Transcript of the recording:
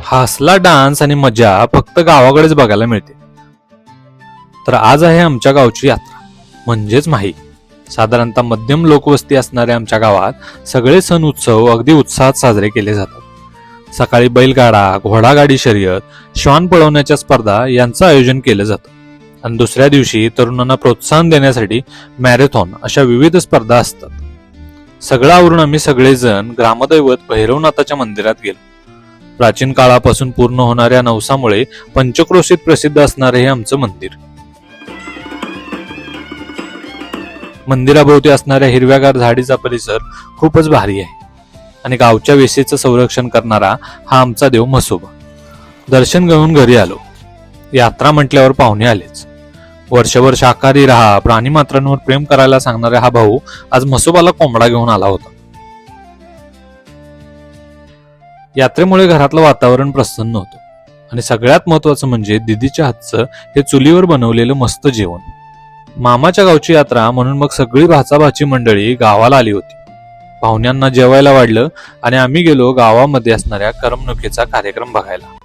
हा असला डान्स आणि मजा फक्त गावाकडेच बघायला मिळते. तर आज आहे आमच्या गावची यात्रा म्हणजेच माही. साधारणतः मध्यम लोकवस्ती असणाऱ्या आमच्या गावात सगळे सण उत्सव अगदी उत्साहात साजरे केले जातात. सकाळी बैलगाडा, घोडागाडी शर्यत, श्वान पळवण्याच्या स्पर्धा यांचं आयोजन केलं जातं आणि दुसऱ्या दिवशी तरुणांना प्रोत्साहन देण्यासाठी मॅरेथॉन अशा विविध स्पर्धा असतात. सगळं आवरून आम्ही सगळेजण ग्रामदैवत भैरवनाथाच्या मंदिरात गेलो. प्राचीन काळापासून पूर्ण होणाऱ्या नवसामुळे पंचक्रोशीत प्रसिद्ध असणारे हे आमचं मंदिर. मंदिराभोवती असणाऱ्या हिरव्यागार झाडीचा परिसर खूपच भारी आहे आणि गावच्या वेशीचं संरक्षण करणारा हा आमचा देव म्हसोबा. दर्शन घेऊन घरी आलो. यात्रा म्हटल्यावर पाहुणे आलेच. वर्षभर शाकाहारी राहा, प्राणी मात्रांवर प्रेम करायला सांगणारा हा भाऊ आज म्हसोबाला कोंबडा घेऊन आला होता. यात्रेमुळे घरातलं वातावरण प्रसन्न होतं आणि सगळ्यात महत्वाचं म्हणजे दिदीच्या हातचं हे चुलीवर बनवलेलं मस्त जेवण. मामाच्या गावची यात्रा म्हणून मग सगळी भाचा-भाची मंडळी गावाला आली होती. पाहुण्यांना जेवायला वाढलं आणि आम्ही गेलो गावामध्ये असणाऱ्या करमणुकीचा कार्यक्रम बघायला.